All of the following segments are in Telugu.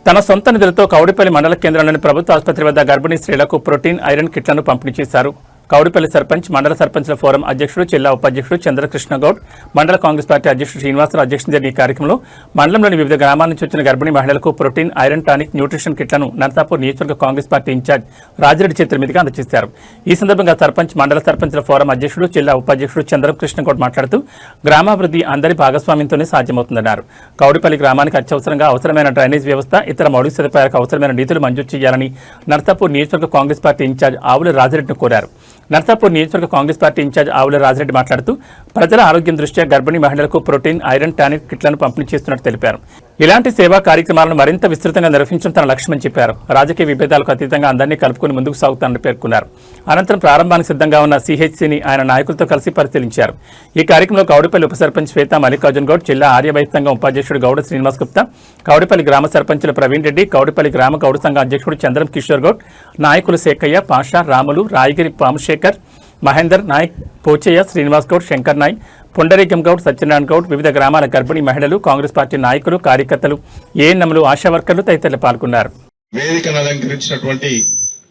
తన సొంత నిధులతో కౌడిపల్లి మండల కేంద్రంలోని ప్రభుత్వ ఆసుపత్రి వద్ద గర్భిణీ స్త్రీలకు ప్రోటీన్, ఐరన్ కిట్లను పంపిణీ చేశారు. కౌడిపల్లి సర్పంచ్, మండల సర్పంచ్ల ఫోరం అధ్యక్షుడు, జిల్లా ఉపాధ్యక్షుడు చంద్రకృష్ణ గౌడ్, మండల కాంగ్రెస్ పార్టీ అధ్యక్షుడు శ్రీనివాసరావు అధ్యక్షతన జరిగిన ఈ కార్యక్రమంలో మండలంలోని వివిధ గ్రామాల నుంచి వచ్చిన గర్భిణీ మహిళలకు ప్రోటీన్, ఐరన్ టానిక్, న్యూట్రిషన్ కిట్లను నర్సాపూర్ నియోజకవర్గ కాంగ్రెస్ పార్టీ ఇన్ఛార్జ్ రాజిరెడ్డి చేతుల మీదుగా అందజేశారు. ఈ సందర్భంగా సర్పంచ్, మండల సర్పంచ్ల ఫోరం అధ్యక్షుడు, జిల్లా ఉపాధ్యక్షుడు చంద్రకృష్ణ గౌడ్ మాట్లాడుతూ గ్రామాభివృద్ధి అందరి భాగస్వామ్యంతోనే సాధ్యమవుతుందన్నారు. కౌడిపల్లి గ్రామానికి అత్యవసరంగా అవసరమైన డ్రైనేజ్ వ్యవస్థ, ఇతర మౌలిక సదుపాయాలకు అవసరమైన నిధులు మంజూరు చేయాలని నర్సాపూర్ నియోజకవర్గ కాంగ్రెస్ పార్టీ ఇన్ఛార్జ్ ఆవుల రాజిరెడ్డిని కోరారు. నర్సాపూర్ నియోజకవర్గ కాంగ్రెస్ పార్టీ ఇన్ఛార్జ్ ఆవుల రాజిరెడ్డి మాట్లాడుతూ ప్రజల ఆరోగ్యం దృష్ట్యా గర్భిణీ మహిళలకు ప్రోటీన్, ఐరన్, టానిక్ కిట్లను పంపిణీ చేస్తున్నట్టు తెలిపారు. ఇలాంటి సేవా కార్యక్రమాలను మరింత విస్తృతంగా నిర్వహించడం తన లక్ష్యమని చెప్పారు. రాజకీయ విభేదాలకు అతీతంగా అందరినీ కలుపుకుని ముందుకు సాగుతానని పేర్కొన్నారు. అనంతరం ప్రారంభానికి సిద్ధంగా ఉన్న సిహెచ్సిని ఆయన నాయకులతో కలిసి పరిశీలించారు. ఈ కార్యక్రమంలో కౌడిపల్లి ఉప సర్పంచ్ శ్వేత మల్లికార్జున్ గౌడ్, జిల్లా ఆర్యవైశ్య సంఘం ఉపాధ్యక్షుడు గౌడ శ్రీనివాస్ గుప్తా, కౌడిపల్లి గ్రామ సర్పంచులు ప్రవీణ్ రెడ్డి, కౌడిపల్లి గ్రామ గౌడ సంఘ అధ్యక్షుడు చంద్రం కిషోర్ గౌడ్, నాయకులు శేఖయ్య, పాషా, రాములు, రాయగిరి పామశేఖర్, మహేందర్ నాయక్, పోచయ్య, శ్రీనివాస్ గౌడ్, శంకర్ నాయక్, పుండరీకం గౌడ్, సత్యనారాయణ గౌడ్, వివిధ గ్రామాల గర్భిణీ మహిళలు, కాంగ్రెస్ పార్టీ నాయకులు, కార్యకర్తలు, ఏఎన్ఎంలు, ఆశా వర్కర్లు తదితరులు పాల్గొన్నారు. వేదికను అలంకరించినటువంటి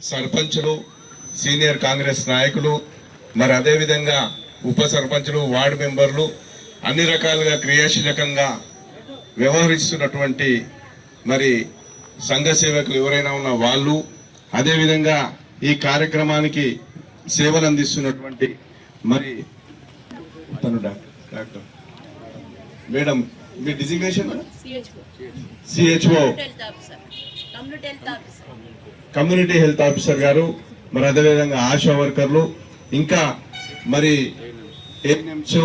సర్పంచులు, సీనియర్ కాంగ్రెస్ నాయకులు, మరి అదేవిధంగా ఉప సర్పంచులు, వార్డు మెంబర్లు, అన్ని రకాలుగా క్రియాశీలకంగా వ్యవహరిస్తున్నటువంటి మరి సంఘ సేవకులు ఎవరైనా ఉన్న వాళ్ళు, అదేవిధంగా ఈ కార్యక్రమానికి సేవలు అందిస్తున్నటువంటి మరి డాక్టర్ మేడం, మీ designation CHO community health officer గారు, మరి అదేవిధంగా ఆశా వర్కర్లు, ఇంకా మరి ఏఎన్ఎంస్,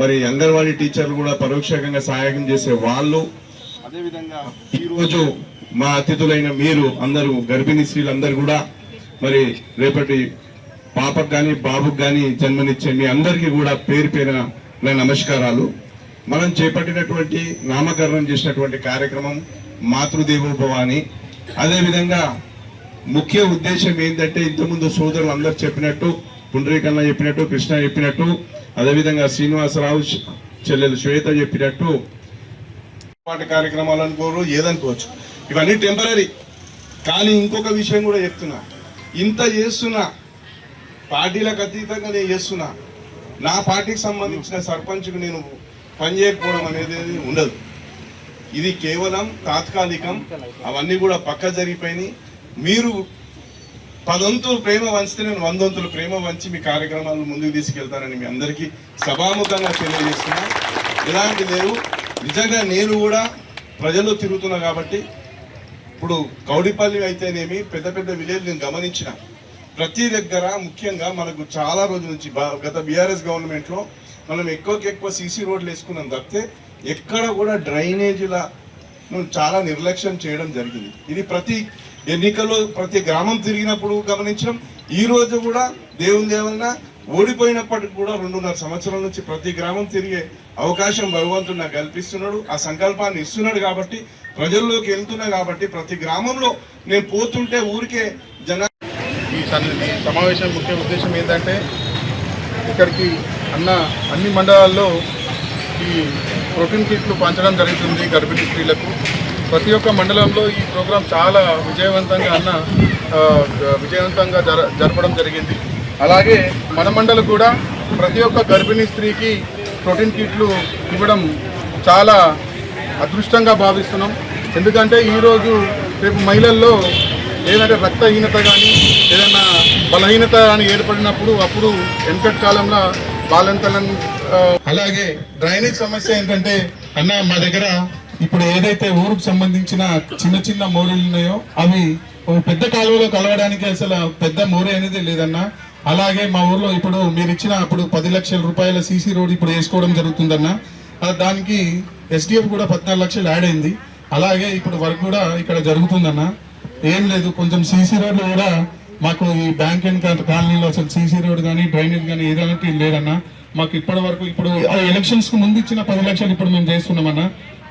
మరి అంగన్వాడీ టీచర్లు కూడా పరోక్షంగా సహాయం చేసే వాళ్ళు, అదేవిధంగా ఈరోజు మా అతిథులైన మీరు అందరూ గర్భిణీ స్త్రీలందరూ కూడా మరి రేపటి పాపకు కానీ బాబుకు కానీ జన్మనిచ్చే మీ అందరికీ కూడా పేరు పేరున నా నమస్కారాలు. మనం చేపట్టినటువంటి నామకరణం చేసినటువంటి కార్యక్రమం మాతృదేవోభవ అని, అదేవిధంగా ముఖ్య ఉద్దేశం ఏంటంటే ఇంతకుముందు సోదరులు అందరు చెప్పినట్టు, పుండరీకన్న చెప్పినట్టు, కృష్ణ చెప్పినట్టు, అదేవిధంగా శ్రీనివాసరావు చెల్లెలు శ్వేత చెప్పినట్టు వాటి కార్యక్రమాలు అనుకోరు, ఏదనుకోవచ్చు, ఇవన్నీ టెంపరీ. కానీ ఇంకొక విషయం కూడా చెప్తున్నా, ఇంత చేస్తున్నా పార్టీలకు అతీతంగా నేను చేస్తున్నా, నా పార్టీకి సంబంధించిన సర్పంచ్కు నేను పనిచేయకపోవడం అనేది ఉండదు. ఇది కేవలం తాత్కాలికం, అవన్నీ కూడా పక్క జరిగిపోయినాయి. మీరు 10 వంతులు ప్రేమ వంచితే నేను 100 వంతులు ప్రేమ వంచి మీ కార్యక్రమాలను ముందుకు తీసుకెళ్తానని మీ అందరికీ సభాముఖంగా తెలియజేస్తున్నా. ఎలాంటి లేవు, నిజంగా నేను కూడా ప్రజల్లో తిరుగుతున్నా కాబట్టి ఇప్పుడు కౌడిపల్లి అయితేనేమి పెద్ద పెద్ద విలేజ్ నేను గమనించిన ప్రతి దగ్గర, ముఖ్యంగా మనకు చాలా రోజుల నుంచి గత బీఆర్ఎస్ గవర్నమెంట్లో మనం ఎక్కువ సీసీ రోడ్లు వేసుకున్నాం తప్పితే ఎక్కడ కూడా డ్రైనేజీల చాలా నిర్లక్ష్యం చేయడం జరిగింది. ఇది ప్రతి ఎన్నికల్లో ప్రతి గ్రామం తిరిగినప్పుడు గమనించడం. ఈ రోజు కూడా దేవుని దేవలన ఓడిపోయినప్పటికి కూడా 2.5 సంవత్సరాల నుంచి ప్రతి గ్రామం తిరిగే అవకాశం భగవంతుడు నాకు కల్పిస్తున్నాడు. ఆ సంకల్పాన్ని ఇస్తున్నాడు కాబట్టి ప్రజల్లోకి వెళ్తున్నా కాబట్టి ప్రతి గ్రామంలో నేను పోతుంటే ఊరికే ఈ సమావేశం ముఖ్య ఉద్దేశం ఏంటంటే ఇక్కడికి అన్ని మండలాల్లో ఈ ప్రోటీన్ కిట్లు పంచడం జరుగుతుంది గర్భిణీ స్త్రీలకు. ప్రతి ఒక్క మండలంలో ఈ ప్రోగ్రాం చాలా విజయవంతంగా జరపడం జరిగింది. అలాగే మన మండలం కూడా ప్రతి ఒక్క గర్భిణీ స్త్రీకి ప్రోటీన్ కిట్లు ఇవ్వడం చాలా అదృష్టంగా భావిస్తున్నాం. ఎందుకంటే ఈరోజు రేపు మహిళల్లో ఏదైనా రక్తహీనత కానీ ఏదైనా బలహీనత అని ఏర్పడినప్పుడు అప్పుడు వెనకటి కాలంలో బాలంతలను. అలాగే డ్రైనేజ్ సమస్య ఏంటంటే మా దగ్గర ఇప్పుడు ఏదైతే ఊరుకు సంబంధించిన చిన్న మోరీలు ఉన్నాయో అవి పెద్ద కాలువలో కలవడానికి అసలు పెద్ద మోరీ అనేది లేదన్నా. అలాగే మా ఊర్లో ఇప్పుడు మీరు ఇచ్చిన అప్పుడు 10 లక్షల రూపాయల సీసీ రోడ్ ఇప్పుడు వేసుకోవడం జరుగుతుందన్న. దానికి ఎస్డిఎఫ్ కూడా 14 లక్షలు యాడ్ అయింది. అలాగే ఇప్పుడు వర్క్ కూడా ఇక్కడ జరుగుతుందన్న. ఏం లేదు, కొంచెం సీసీ రోడ్లు కూడా మాకు ఈ బ్యాంక్ అండ్ కాలనీలో అసలు సీసీ రోడ్ కానీ డ్రైనేజ్ కానీ ఏదైనా లేదన్నా. మాకు ఇప్పటి వరకు ఇప్పుడు ఎలక్షన్స్ కు ముందు ఇచ్చిన 10 లక్షలు ఇప్పుడు మేము చేస్తున్నామన్నా.